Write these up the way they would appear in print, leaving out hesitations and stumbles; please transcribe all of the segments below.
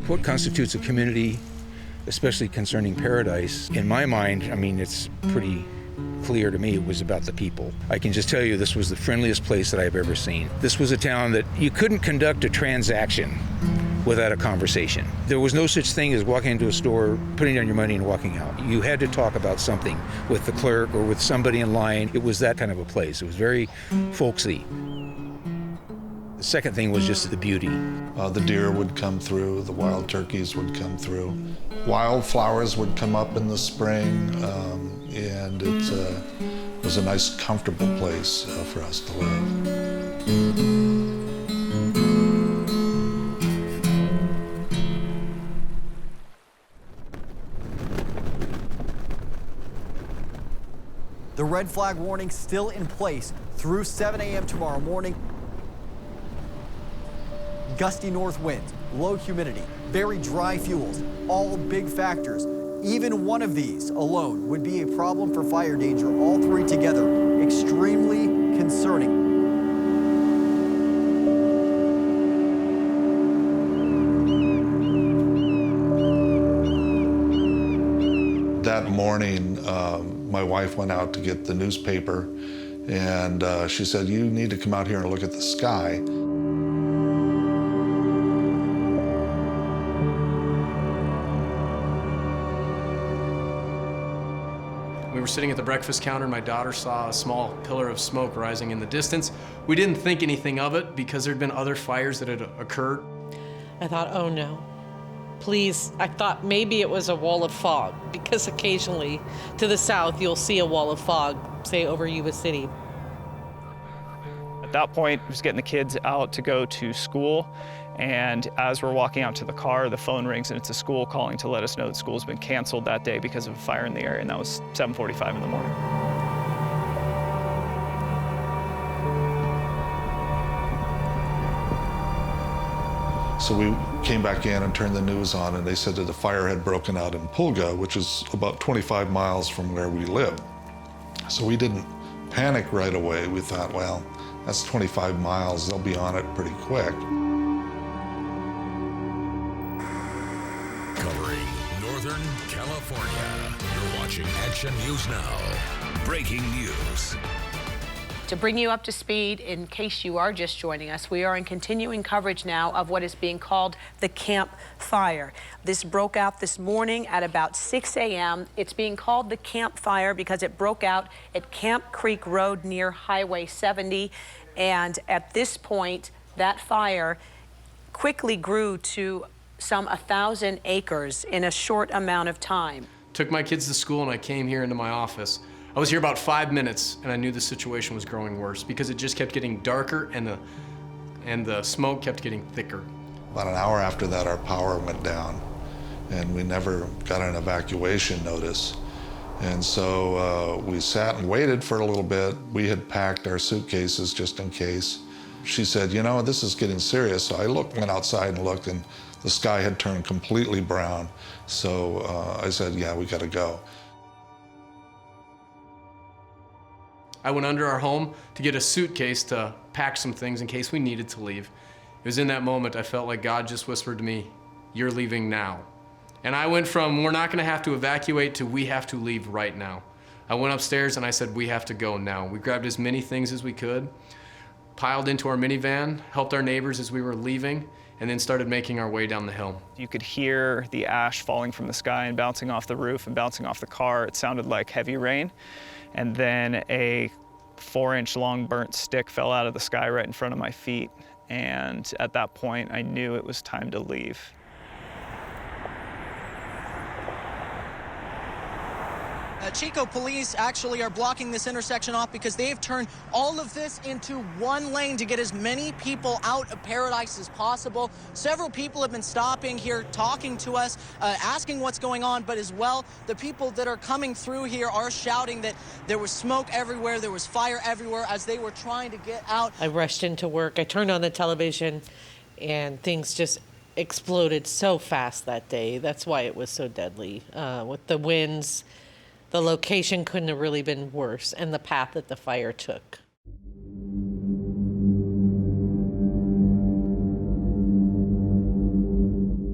What constitutes a community, especially concerning Paradise, in my mind, I mean, it's pretty clear to me it was about the people. I can just tell you this was the friendliest place that I've ever seen. This was a town that you couldn't conduct a transaction without a conversation. There was no such thing as walking into a store, putting down your money and walking out. You had to talk about something with the clerk or with somebody in line. It was that kind of a place. It was very folksy. The second thing was just the beauty. The deer would come through, the wild turkeys would come through. Wildflowers would come up in the spring, and it was a nice, comfortable place for us to live. The red flag warning still in place through 7 a.m. tomorrow morning. Gusty north winds, low humidity, very dry fuels, all big factors. Even one of these alone would be a problem for fire danger. All three together, extremely concerning. That morning, my wife went out to get the newspaper, and she said, "You need to come out here and look at the sky." We were sitting at the breakfast counter and my daughter saw a small pillar of smoke rising in the distance. We didn't think anything of it because there'd been other fires that had occurred. I thought, oh no, please. I thought maybe it was a wall of fog because occasionally to the south you'll see a wall of fog, say over Yuba City. At that point, I was getting the kids out to go to school, and as we're walking out to the car, the phone rings and it's a school calling to let us know that school's been canceled that day because of a fire in the area, and that was 7:45 in the morning. So we came back in and turned the news on, and they said that the fire had broken out in Pulga, which is about 25 miles from where we live. So we didn't panic right away. We thought, well, that's 25 miles, they'll be on it pretty quick. Covering Northern California, you're watching Action News Now. Breaking news. To bring you up to speed, in case you are just joining us, we are in continuing coverage now of what is being called the Camp Fire. This broke out this morning at about 6 a.m. It's being called the Camp Fire because it broke out at Camp Creek Road near Highway 70. And at this point, that fire quickly grew to some 1,000 acres in a short amount of time. Took my kids to school and I came here into my office. I was here about 5 minutes and I knew the situation was growing worse because it just kept getting darker and the smoke kept getting thicker. About an hour after that, our power went down and we never got an evacuation notice. And so we sat and waited for a little bit. We had packed our suitcases just in case. She said, you know, this is getting serious. So I went outside and looked, and the sky had turned completely brown. So I said, yeah, we gotta go. I went under our home to get a suitcase to pack some things in case we needed to leave. It was in that moment I felt like God just whispered to me, "You're leaving now." And I went from, we're not gonna have to evacuate, to we have to leave right now. I went upstairs and I said, we have to go now. We grabbed as many things as we could, piled into our minivan, helped our neighbors as we were leaving, and then started making our way down the hill. You could hear the ash falling from the sky and bouncing off the roof and bouncing off the car. It sounded like heavy rain. And then a 4-inch long burnt stick fell out of the sky right in front of my feet. And at that point, I knew it was time to leave. Chico police actually are blocking this intersection off because they've turned all of this into one lane to get as many people out of Paradise as possible. Several people have been stopping here, talking to us, asking what's going on, but as well, the people that are coming through here are shouting that there was smoke everywhere, there was fire everywhere as they were trying to get out. I rushed into work. I turned on the television and things just exploded so fast that day. That's why it was so deadly. With the winds, the location couldn't have really been worse, and the path that the fire took.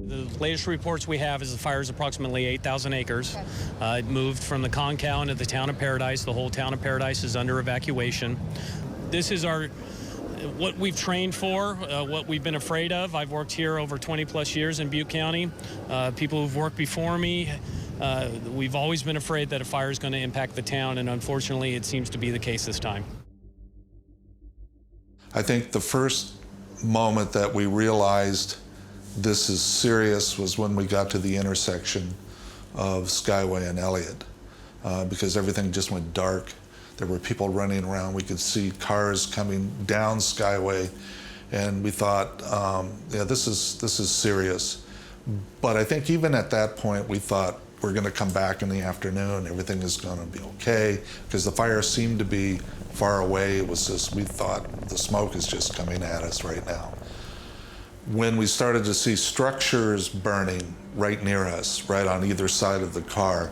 The latest reports we have is the fire is approximately 8,000 acres. It moved from the CONCOW into the town of Paradise. The whole town of Paradise is under evacuation. This is what we've trained for, what we've been afraid of. I've worked here over 20 plus years in Butte County. People who've worked before me, we've always been afraid that a fire is going to impact the town, and unfortunately it seems to be the case this time. I think the first moment that we realized this is serious was when we got to the intersection of Skyway and Elliott, because everything just went dark. There were people running around. We could see cars coming down Skyway, and we thought, yeah, this is serious. But I think even at that point, we thought we're going to come back in the afternoon. Everything is going to be okay, because the fire seemed to be far away. It was just, we thought the smoke is just coming at us right now. When we started to see structures burning right near us, right on either side of the car,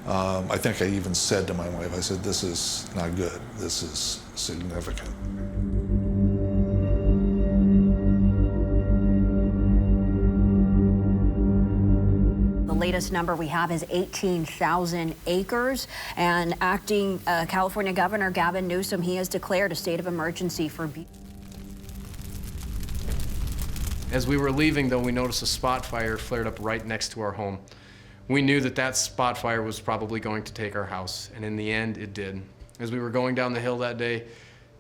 I think I even said to my wife, I said, this is not good. This is significant. The latest number we have is 18,000 acres, and acting California Governor Gavin Newsom, he has declared a state of emergency for Butte. As we were leaving, though, we noticed a spot fire flared up right next to our home. We knew that that spot fire was probably going to take our house, and in the end, it did. As we were going down the hill that day,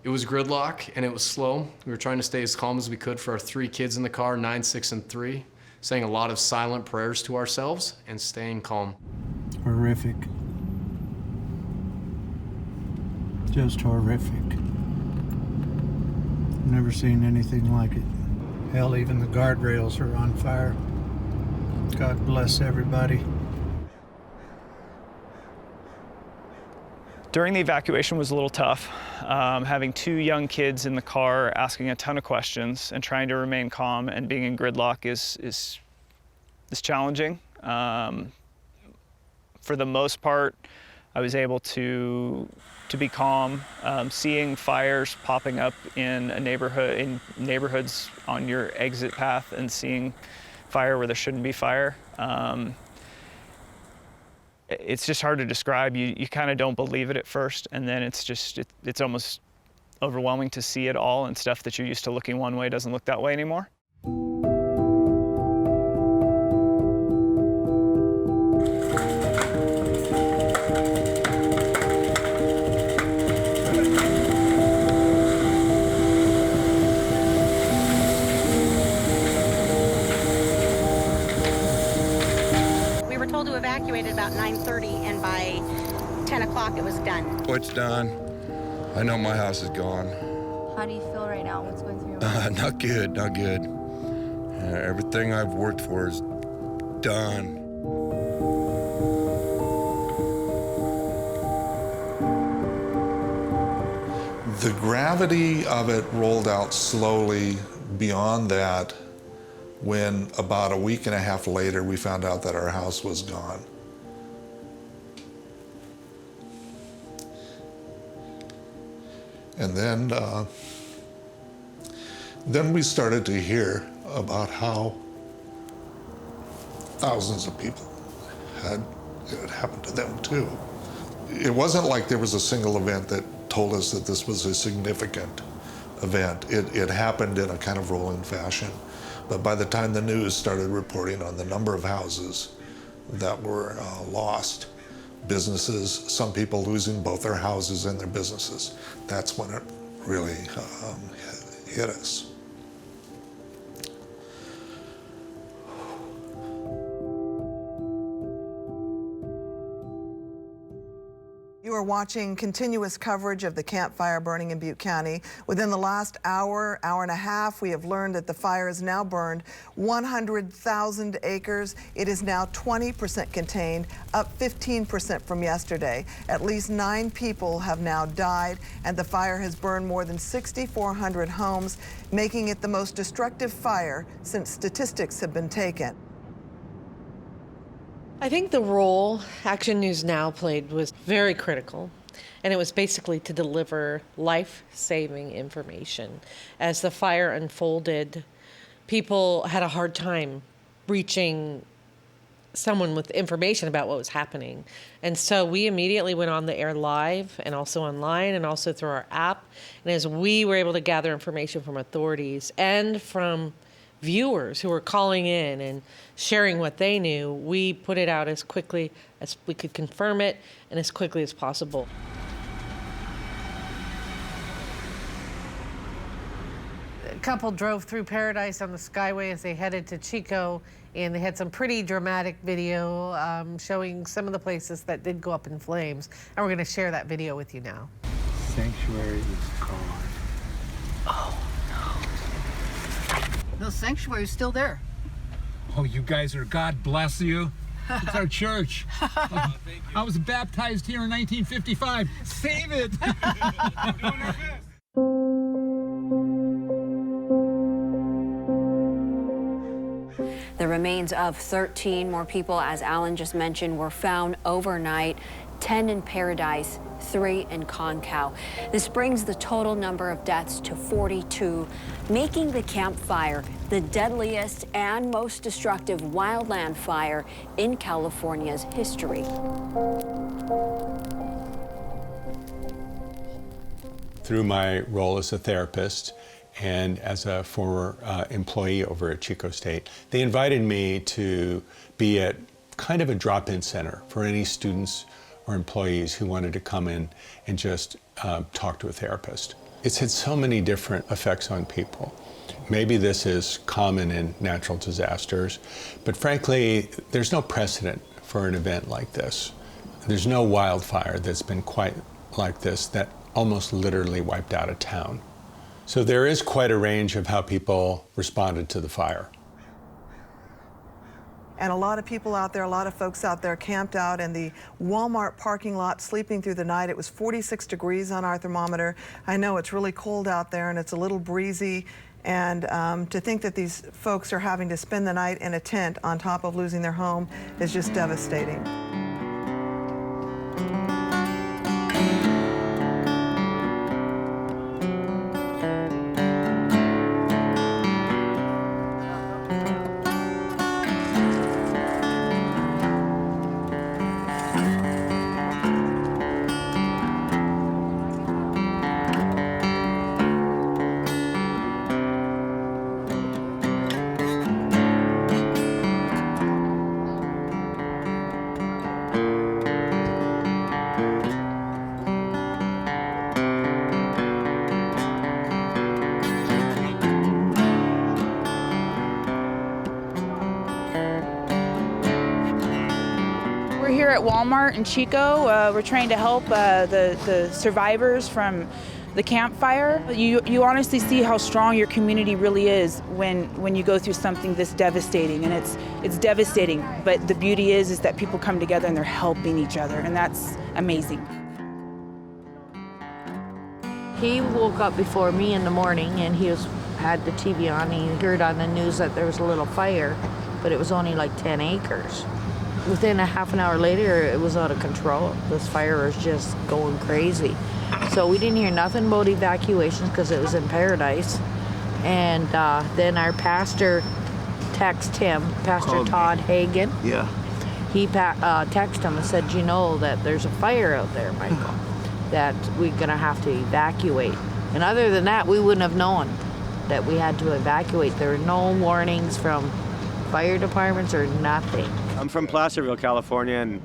it was gridlock and it was slow. We were trying to stay as calm as we could for our 3 kids in the car, 9, 6, and 3, saying a lot of silent prayers to ourselves and staying calm. Horrific. Just horrific. Never seen anything like it. Hell, even the guardrails are on fire. God bless everybody. During the evacuation was a little tough. Having 2 young kids in the car, asking a ton of questions and trying to remain calm and being in gridlock is challenging. For the most part, I was able to be calm. Seeing fires popping up in neighborhoods on your exit path, and seeing fire where there shouldn't be fire. It's just hard to describe. You kind of don't believe it at first, and then it's almost overwhelming to see it all, and stuff that you're used to looking one way doesn't look that way anymore. Evacuated about 9:30, and by 10 o'clock it was done. Oh, it's done. I know my house is gone. How do you feel right now? What's going through your mind? Not good, not good. Everything I've worked for is done. The gravity of it rolled out slowly beyond that, when about a week and a half later we found out that our house was gone. And then we started to hear about how thousands of people it had happened to them too. It wasn't like there was a single event that told us that this was a significant event. It happened in a kind of rolling fashion. But by the time the news started reporting on the number of houses that were lost, businesses, some people losing both their houses and their businesses, that's when it really hit us. You were watching continuous coverage of the campfire burning in Butte County. Within the last hour and a half, we have learned that the fire has now burned 100,000 acres. It is now 20% contained, up 15% from yesterday. At least 9 people have now died, and the fire has burned more than 6,400 homes, making it the most destructive fire since statistics have been taken. I think the role Action News Now played was very critical, and it was basically to deliver life-saving information. As the fire unfolded, people had a hard time reaching someone with information about what was happening. And so we immediately went on the air live and also online and also through our app. And as we were able to gather information from authorities and from viewers who were calling in and sharing what they knew, we put it out as quickly as we could confirm it and as quickly as possible. A couple drove through Paradise on the Skyway as they headed to Chico, and they had some pretty dramatic video showing some of the places that did go up in flames. And we're going to share that video with you now. Sanctuary is gone. Oh. The sanctuary is still there. Oh, you guys are, God bless you. It's our church. I was baptized here in 1955. Save it. The remains of 13 more people, as Alan just mentioned, were found overnight. 10 in Paradise, 3 in CONCOW. This brings the total number of deaths to 42, making the Camp Fire the deadliest and most destructive wildland fire in California's history. Through my role as a therapist and as a former employee over at Chico State, they invited me to be at kind of a drop-in center for any students or employees who wanted to come in and just talk to a therapist. It's had so many different effects on people. Maybe this is common in natural disasters, but frankly, there's no precedent for an event like this. There's no wildfire that's been quite like this that almost literally wiped out a town. So there is quite a range of how people responded to the fire. And a lot of people out there, a lot of folks out there camped out in the Walmart parking lot, sleeping through the night. It was 46 degrees on our thermometer. I know it's really cold out there and it's a little breezy. And to think that these folks are having to spend the night in a tent on top of losing their home is just devastating. We're here at Walmart in Chico. We're trying to help the survivors from the campfire. You honestly see how strong your community really is when you go through something this devastating, and it's devastating. But the beauty is that people come together and they're helping each other, and that's amazing. He woke up before me in the morning, and he had the TV on. And he heard on the news that there was a little fire, but it was only like 10 acres. Within a half an hour later, it was out of control. This fire was just going crazy. So we didn't hear nothing about evacuations because it was in Paradise. And then our pastor texted him, Pastor Todd Hagen. Yeah. He texted him and said, you know that there's a fire out there, Michael, that we're gonna have to evacuate. And other than that, we wouldn't have known that we had to evacuate. There were no warnings from fire departments or nothing. I'm from Placerville, California, and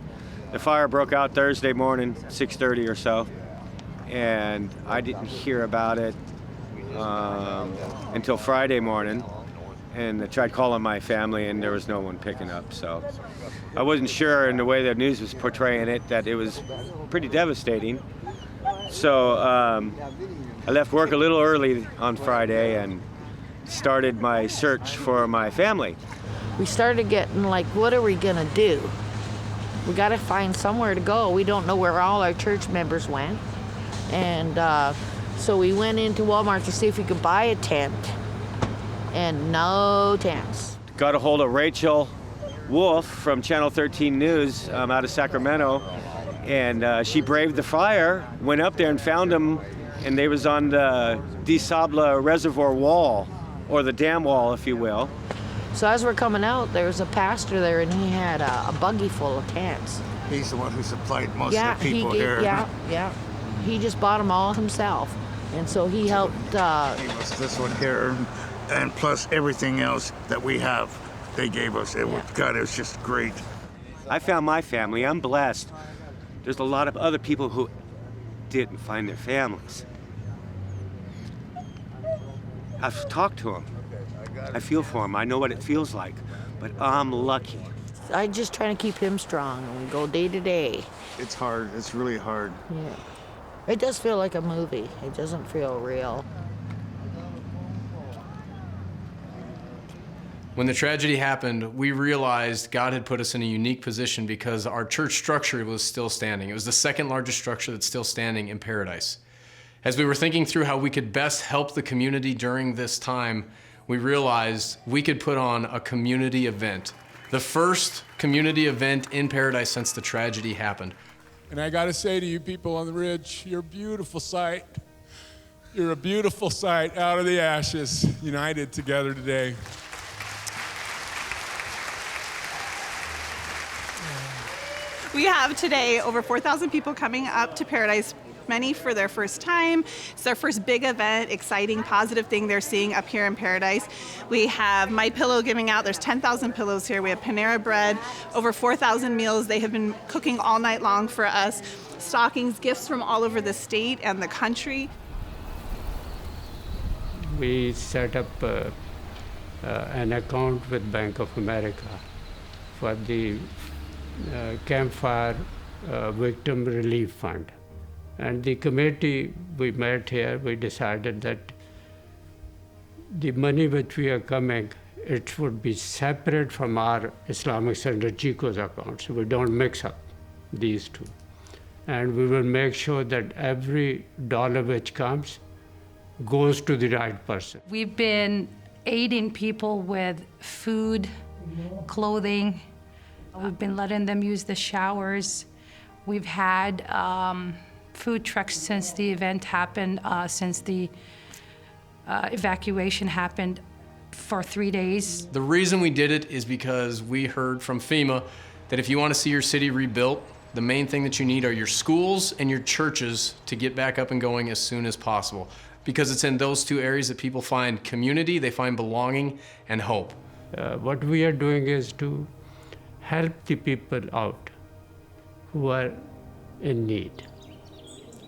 the fire broke out Thursday morning, 6:30 or so, and I didn't hear about it until Friday morning, and I tried calling my family, and there was no one picking up. So I wasn't sure in the way the news was portraying it that it was pretty devastating. So I left work a little early on Friday and started my search for my family. We started getting like, what are we gonna do? We gotta find somewhere to go. We don't know where all our church members went. And so we went into Walmart to see if we could buy a tent, and no tents. Got a hold of Rachel Wolf from Channel 13 News out of Sacramento, and she braved the fire, went up there and found them, and they was on the DeSabla Reservoir wall, or the dam wall, if you will. So as we're coming out, there was a pastor there, and he had a buggy full of tents. He's the one who supplied most of the people here. Yeah. He just bought them all himself. And so he helped. He was this one here, and plus everything else that we have, they gave us. God, it was just great. I found my family. I'm blessed. There's a lot of other people who didn't find their families. I've talked to them. I feel for him. I know what it feels like, but I'm lucky. I'm just trying to keep him strong, and we go day to day. It's hard. It's really hard. Yeah. It does feel like a movie. It doesn't feel real. When the tragedy happened, we realized God had put us in a unique position because our church structure was still standing. It was the second largest structure that's still standing in Paradise. As we were thinking through how we could best help the community during this time, we realized we could put on a community event. The first community event in Paradise since the tragedy happened. And I gotta say to you people on the ridge, you're a beautiful sight. You're a beautiful sight out of the ashes, united together today. We have today over 4,000 people coming up to Paradise, many for their first time. It's their first big event, exciting, positive thing they're seeing up here in Paradise. We have My Pillow giving out. There's 10,000 pillows here. We have Panera Bread, over 4,000 meals. They have been cooking all night long for us. Stockings, gifts from all over the state and the country. We set up an account with Bank of America for the Campfire Victim Relief Fund. And the committee we met here, we decided that the money which we are coming, it would be separate from our Islamic Center Chico's account, so we don't mix up these two. And we will make sure that every dollar which comes goes to the right person. We've been aiding people with food, clothing. We've been letting them use the showers. We've had food trucks since the event happened, since the evacuation happened for 3 days. The reason we did it is because we heard from FEMA that if you want to see your city rebuilt, the main thing that you need are your schools and your churches to get back up and going as soon as possible. Because it's in those two areas that people find community, they find belonging and hope. What we are doing is to help the people out who are in need.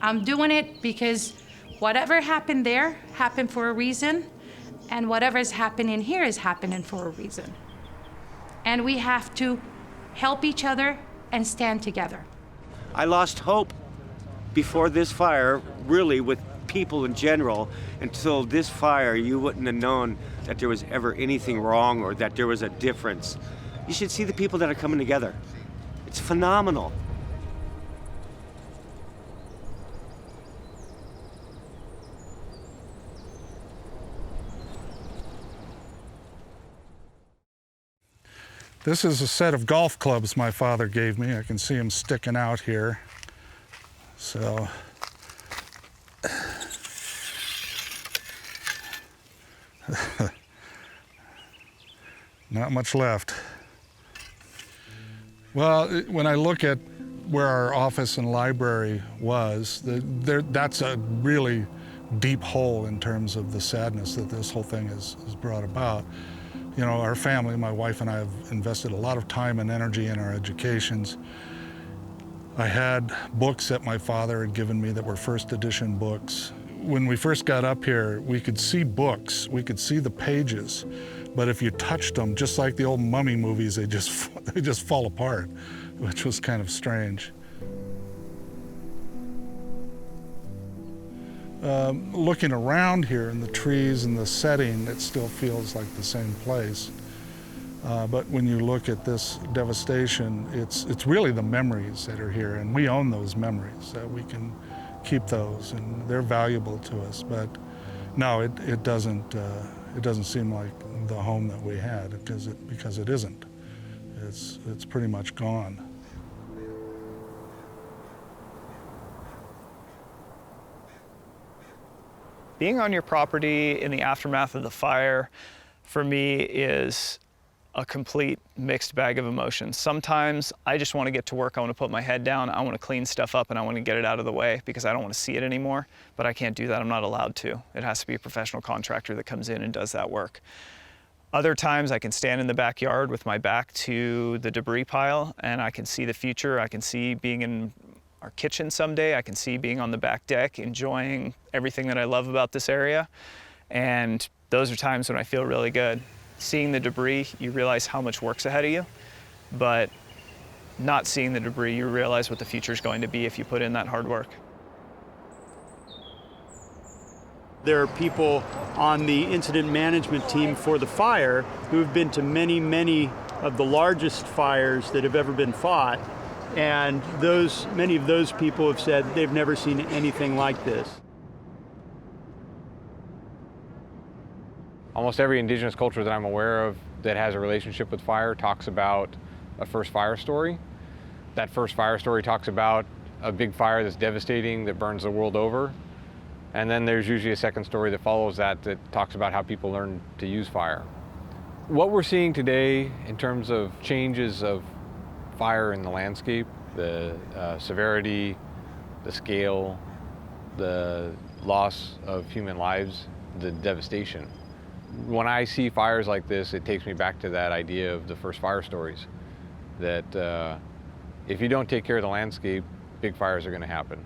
I'm doing it because whatever happened there happened for a reason, and whatever is happening here is happening for a reason. And we have to help each other and stand together. I lost hope before this fire, really, with people in general. Until this fire, you wouldn't have known that there was ever anything wrong or that there was a difference. You should see the people that are coming together. It's phenomenal. This is a set of golf clubs my father gave me. I can see them sticking out here. So, not much left. Well, when I look at where our office and library was, that's a really deep hole in terms of the sadness that this whole thing has brought about. You know, our family, my wife and I have invested a lot of time and energy in our educations. I had books that my father had given me that were first edition books. When we first got up here, we could see books, we could see the pages, But if you touched them, just like the old mummy movies, they just fall apart, which was kind of strange. Looking around here in the trees and the setting, it still feels like the same place. But when you look at this devastation, it's really the memories that are here, and we own those memories. We can keep those, and they're valuable to us. But no, it doesn't seem like the home that we had, because it isn't. It's pretty much gone. Being on your property in the aftermath of the fire, for me, is a complete mixed bag of emotions. Sometimes I just want to get to work. I want to put my head down. I want to clean stuff up, and I want to get it out of the way because I don't want to see it anymore. But I can't do that. I'm not allowed to. It has to be a professional contractor that comes in and does that work. Other times I can stand in the backyard with my back to the debris pile, and I can see the future. I can see being in our kitchen someday. I can see being on the back deck, enjoying everything that I love about this area. And those are times when I feel really good. Seeing the debris, you realize how much work's ahead of you, but not seeing the debris, you realize what the future is going to be if you put in that hard work. There are people on the incident management team for the fire who have been to many, many of the largest fires that have ever been fought. And many of those people have said they've never seen anything like this. Almost every indigenous culture that I'm aware of that has a relationship with fire talks about a first fire story. That first fire story talks about a big fire that's devastating, that burns the world over. And then there's usually a second story that follows that talks about how people learn to use fire. What we're seeing today in terms of changes of fire in the landscape, the severity, the scale, the loss of human lives, the devastation. When I see fires like this, it takes me back to that idea of the first fire stories, that if you don't take care of the landscape, big fires are going to happen.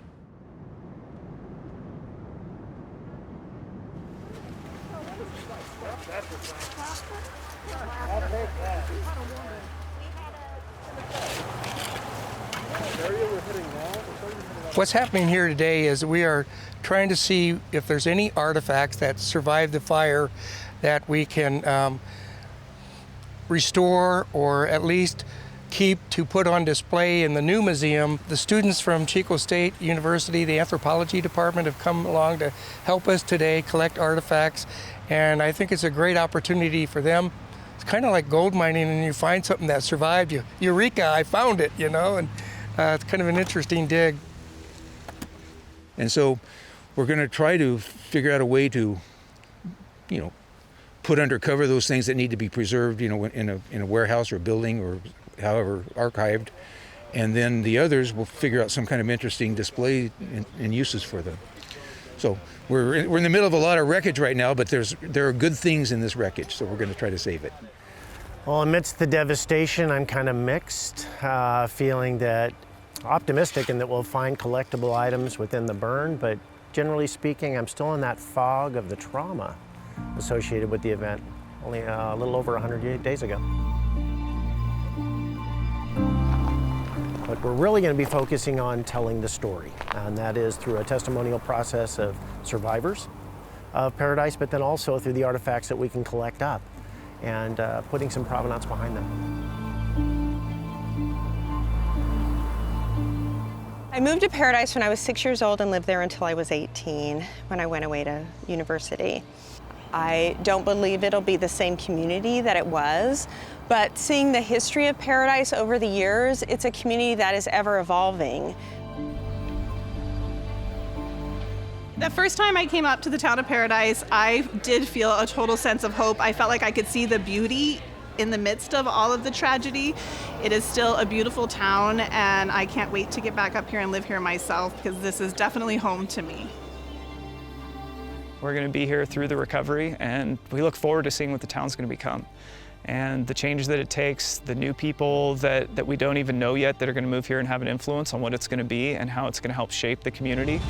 What's happening here today is we are trying to see if there's any artifacts that survived the fire that we can restore or at least keep to put on display in the new museum. The students from Chico State University, the anthropology department, have come along to help us today collect artifacts, and I think it's a great opportunity for them. It's kind of like gold mining, and you find something that survived. Eureka, I found it, you know, and it's kind of an interesting dig. And so we're going to try to figure out a way to, you know, put under cover those things that need to be preserved, you know, in a warehouse or building or however archived. And then the others will figure out some kind of interesting display and uses for them. So we're in the middle of a lot of wreckage right now, but there are good things in this wreckage, so we're going to try to save it. Well, amidst the devastation, I'm kind of mixed, feeling that optimistic in that we'll find collectible items within the burn, but generally speaking, I'm still in that fog of the trauma associated with the event only a little over 100 days ago. But we're really going to be focusing on telling the story, and that is through a testimonial process of survivors of Paradise, but then also through the artifacts that we can collect up and putting some provenance behind them. I moved to Paradise when I was 6 years old and lived there until I was 18 when I went away to university. I don't believe it'll be the same community that it was, but seeing the history of Paradise over the years, it's a community that is ever evolving. The first time I came up to the town of Paradise, I did feel a total sense of hope. I felt like I could see the beauty in the midst of all of the tragedy. It is still a beautiful town, and I can't wait to get back up here and live here myself, because this is definitely home to me. We're going to be here through the recovery, and we look forward to seeing what the town's going to become. And the changes that it takes, the new people that we don't even know yet that are going to move here and have an influence on what it's going to be and how it's going to help shape the community.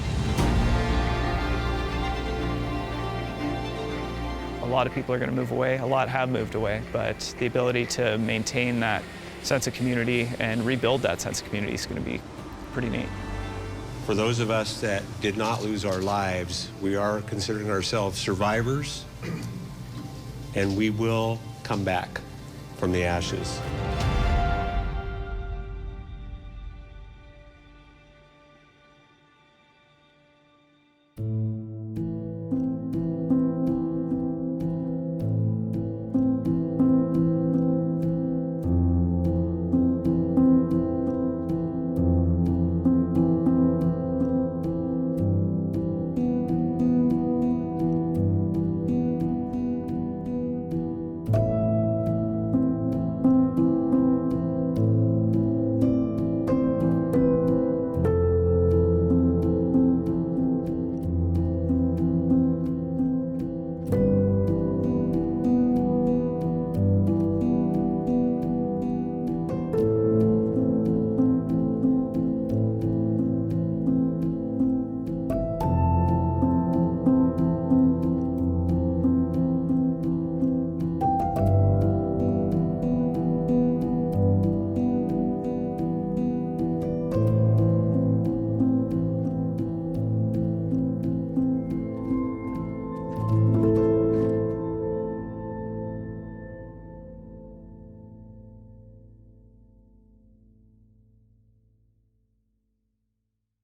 A lot of people are going to move away, a lot have moved away, but the ability to maintain that sense of community and rebuild that sense of community is going to be pretty neat. For those of us that did not lose our lives, we are considering ourselves survivors, and we will come back from the ashes.